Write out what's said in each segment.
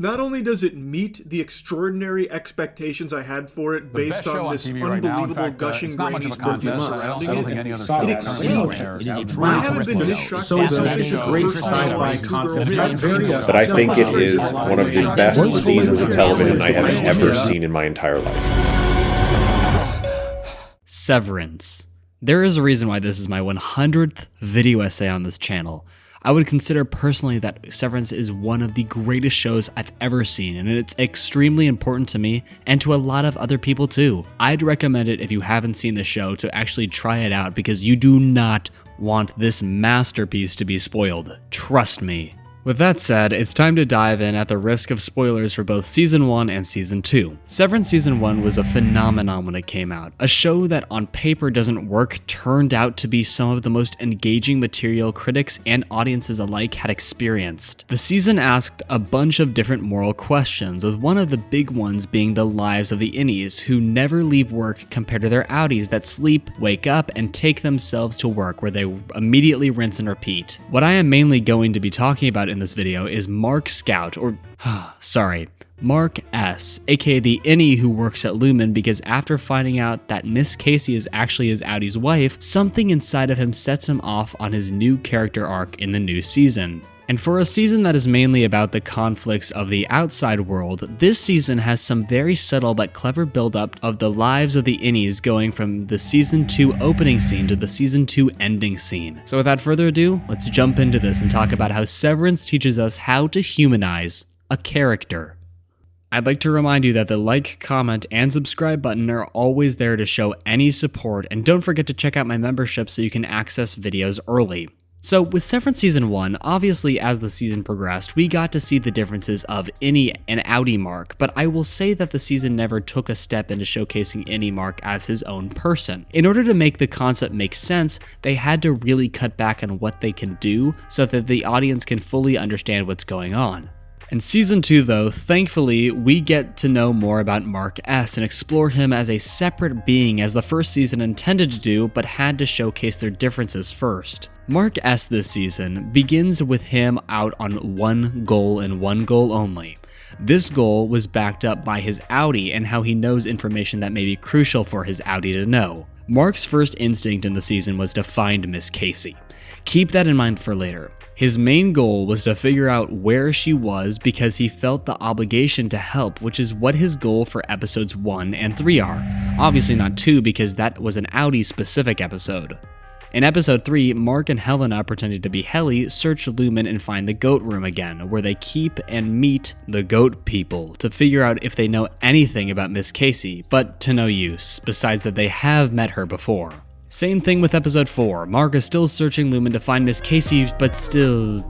Not only does it meet the extraordinary expectations I had for it based on this unbelievable gushing Grammys perfume surrounding it exceeds. I haven't been this shocked since the first time I watched Two Girls. But I think it is one of the best seasons of television I have ever seen in my entire life. Severance. There is a reason why this is my 100th video essay on this channel. I would consider personally that Severance is one of the greatest shows I've ever seen, and it's extremely important to me and to a lot of other people too. I'd recommend it if you haven't seen the show to actually try it out because you do not want this masterpiece to be spoiled. Trust me. With that said, it's time to dive in at the risk of spoilers for both Season 1 and Season 2. Severance Season 1 was a phenomenon when it came out. A show that on paper doesn't work turned out to be some of the most engaging material critics and audiences alike had experienced. The season asked a bunch of different moral questions, with one of the big ones being the lives of the Innies, who never leave work compared to their outies that sleep, wake up, and take themselves to work where they immediately rinse and repeat. What I am mainly going to be talking about in this video is Mark Scout, or Mark S, aka the Innie who works at Lumen, because after finding out that Miss Casey is actually his outie's wife, something inside of him sets him off on his new character arc in the new season. And for a season that is mainly about the conflicts of the outside world, this season has some very subtle but clever build-up of the lives of the Innies going from the Season 2 opening scene to the Season 2 ending scene. So without further ado, let's jump into this and talk about how Severance teaches us how to humanize a character. I'd like to remind you that the like, comment, and subscribe button are always there to show any support, and don't forget to check out my membership so you can access videos early. So with Severance Season 1, obviously as the season progressed, we got to see the differences of Innie and outie Mark, but I will say that the season never took a step into showcasing Innie Mark as his own person. In order to make the concept make sense, they had to really cut back on what they can do so that the audience can fully understand what's going on. In Season 2 though, thankfully, we get to know more about Mark S and explore him as a separate being as the first season intended to do, but had to showcase their differences first. Mark S this season begins with him out on one goal and one goal only. This goal was backed up by his outie and how he knows information that may be crucial for his outie to know. Mark's first instinct in the season was to find Miss Casey. Keep that in mind for later. His main goal was to figure out where she was because he felt the obligation to help, which is what his goal for episodes 1 and 3 are. Obviously not 2 because that was an outie specific episode. In episode 3, Mark and Helena, pretending to be Helly, search Lumen and find the goat room again, where they keep and meet the goat people to figure out if they know anything about Miss Casey, but to no use, besides that they have met her before. Same thing with episode 4. Mark is still searching Lumen to find Miss Casey, but still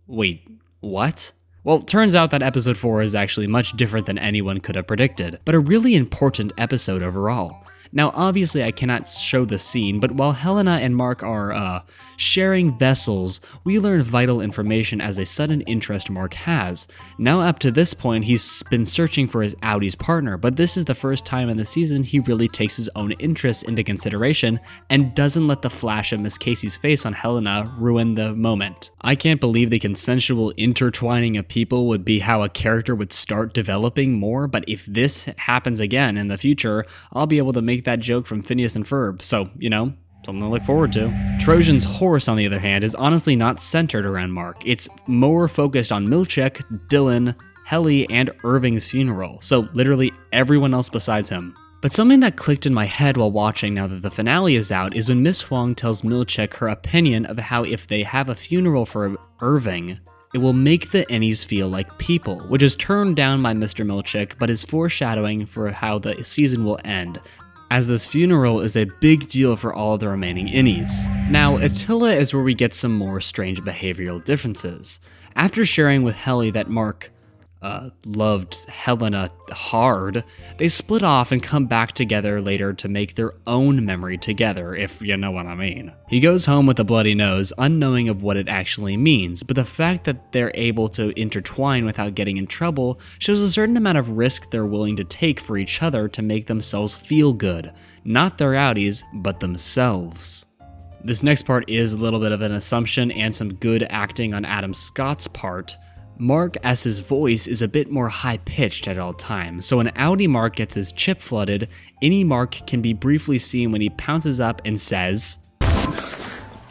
wait, what? Well, turns out that episode 4 is actually much different than anyone could have predicted, but a really important episode overall. Now, obviously I cannot show the scene, but while Helena and Mark are, sharing vessels, we learn vital information as a sudden interest Mark has. Now up to this point, he's been searching for his outie's partner, but this is the first time in the season he really takes his own interests into consideration and doesn't let the flash of Miss Casey's face on Helena ruin the moment. I can't believe the consensual intertwining of people would be how a character would start developing more, but if this happens again in the future, I'll be able to make that joke from Phineas and Ferb, so, you know, something to look forward to. Trojan's Horse, on the other hand, is honestly not centered around Mark. It's more focused on Milchek, Dylan, Helly, and Irving's funeral, so literally everyone else besides him. But something that clicked in my head while watching now that the finale is out is when Miss Huang tells Milchek her opinion of how if they have a funeral for Irving, it will make the Innies feel like people, which is turned down by Mr. Milchek, but is foreshadowing for how the season will end, as this funeral is a big deal for all of the remaining Innies. Now, Attila is where we get some more strange behavioral differences. After sharing with Helly that Mark loved Helena hard, they split off and come back together later to make their own memory together, if you know what I mean. He goes home with a bloody nose, unknowing of what it actually means, but the fact that they're able to intertwine without getting in trouble shows a certain amount of risk they're willing to take for each other to make themselves feel good. Not their outies, but themselves. This next part is a little bit of an assumption and some good acting on Adam Scott's part, Mark S's voice is a bit more high-pitched at all times, so when Audi Mark gets his chip flooded, Innie Mark can be briefly seen when he pounces up and says,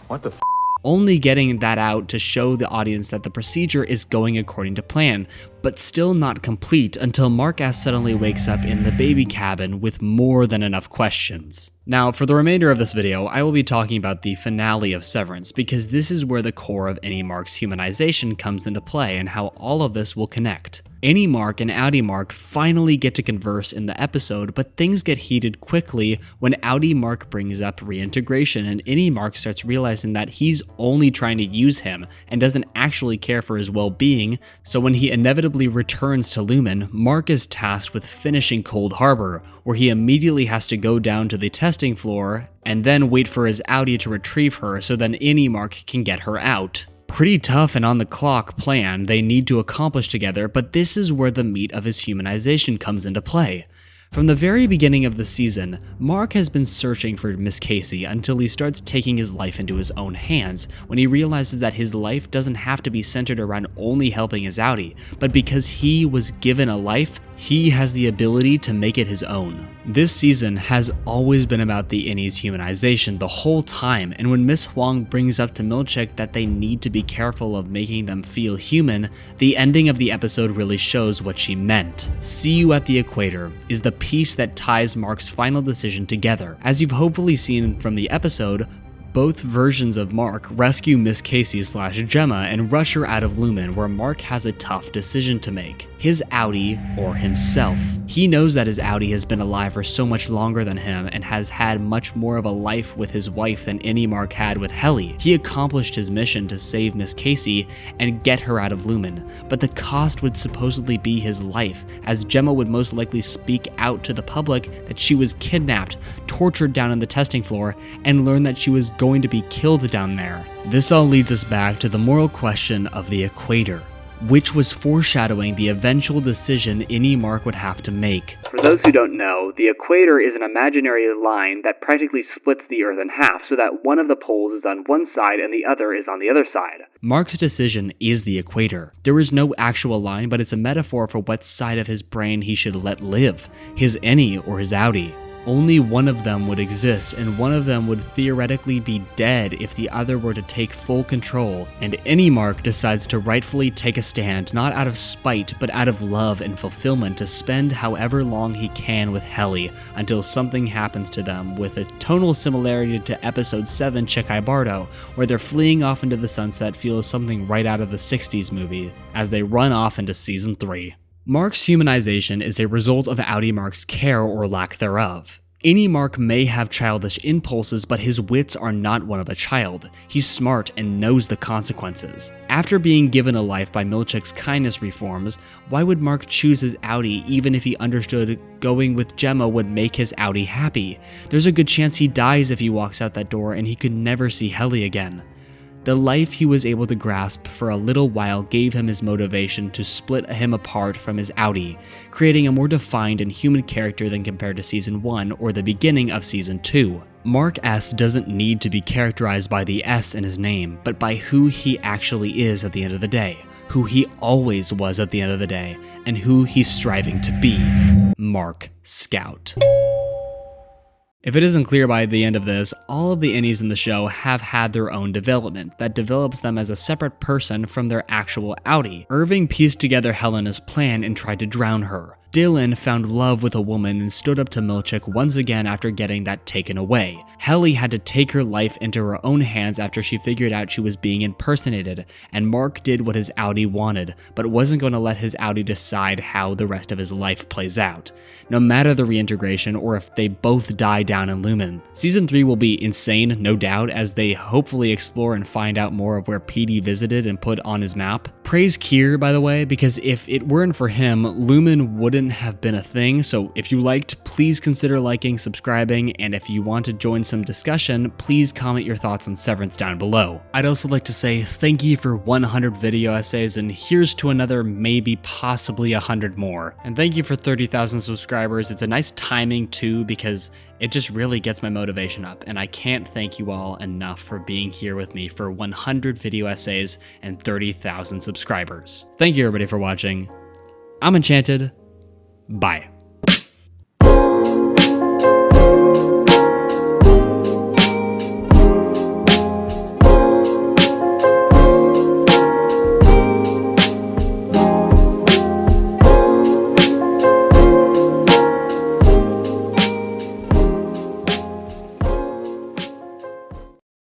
"What the f?" Only getting that out to show the audience that the procedure is going according to plan, but still not complete until Mark S suddenly wakes up in the baby cabin with more than enough questions. Now, for the remainder of this video, I will be talking about the finale of Severance, because this is where the core of Innie Mark's humanization comes into play and how all of this will connect. Innie Mark and Audi Mark finally get to converse in the episode, but things get heated quickly when Audi Mark brings up reintegration and Innie Mark starts realizing that he's only trying to use him and doesn't actually care for his well-being, so when he inevitably returns to Lumen, Mark is tasked with finishing Cold Harbor, where he immediately has to go down to the testing floor and then wait for his Audi to retrieve her so then Innie Mark can get her out. Pretty tough and on the clock plan they need to accomplish together, but this is where the meat of his humanization comes into play. From the very beginning of the season, Mark has been searching for Miss Casey until he starts taking his life into his own hands when he realizes that his life doesn't have to be centered around only helping his Audi, but because he was given a life, he has the ability to make it his own. This season has always been about the Innie's humanization the whole time, and when Miss Huang brings up to Milchick that they need to be careful of making them feel human, the ending of the episode really shows what she meant. See You at the Equator is the piece that ties Mark's final decision together. As you've hopefully seen from the episode, both versions of Mark rescue Miss Casey / Gemma and rush her out of Lumen, where Mark has a tough decision to make. His Audi or himself. He knows that his Audi has been alive for so much longer than him and has had much more of a life with his wife than Innie Mark had with Helly. He accomplished his mission to save Miss Casey and get her out of Lumen, but the cost would supposedly be his life, as Gemma would most likely speak out to the public that she was kidnapped, tortured down on the testing floor, and learn that she was going to be killed down there. This all leads us back to the moral question of the equator, which was foreshadowing the eventual decision Innie Mark would have to make. For those who don't know, the equator is an imaginary line that practically splits the Earth in half so that one of the poles is on one side and the other is on the other side. Mark's decision is the equator. There is no actual line, but it's a metaphor for what side of his brain he should let live, his Innie or his Audi. Only one of them would exist, and one of them would theoretically be dead if the other were to take full control, and Innie Mark decides to rightfully take a stand not out of spite but out of love and fulfillment to spend however long he can with Helly until something happens to them, with a tonal similarity to episode 7 Chekai Bardo, where they're fleeing off into the sunset feels something right out of the 60s movie, as they run off into season 3. Mark's humanization is a result of Audi Mark's care or lack thereof. Innie Mark may have childish impulses, but his wits are not one of a child. He's smart and knows the consequences. After being given a life by Milchick's kindness reforms, why would Mark choose his Audi even if he understood going with Gemma would make his Audi happy? There's a good chance he dies if he walks out that door and he could never see Helly again. The life he was able to grasp for a little while gave him his motivation to split him apart from his Audi, creating a more defined and human character than compared to Season 1 or the beginning of Season 2. Mark S doesn't need to be characterized by the S in his name, but by who he actually is at the end of the day, who he always was at the end of the day, and who he's striving to be. Mark Scout. If it isn't clear by the end of this, all of the Innies in the show have had their own development that develops them as a separate person from their actual Audi. Irving pieced together Helena's plan and tried to drown her. Dylan found love with a woman and stood up to Milchick once again after getting that taken away. Helly had to take her life into her own hands after she figured out she was being impersonated, and Mark did what his Audi wanted, but wasn't going to let his Audi decide how the rest of his life plays out, no matter the reintegration or if they both die down in Lumen. Season 3 will be insane, no doubt, as they hopefully explore and find out more of where PD visited and put on his map. Praise Kier, by the way, because if it weren't for him, Lumen wouldn't wouldn't have been a thing. So if you liked, please consider liking, subscribing, and if you want to join some discussion, please comment your thoughts on Severance down below. I'd also like to say thank you for 100 video essays, and here's to another maybe possibly 100 more. And thank you for 30,000 subscribers. It's a nice timing too, because it just really gets my motivation up, and I can't thank you all enough for being here with me for 100 video essays and 30,000 subscribers. Thank you everybody for watching. I'm Enchanted. Bye.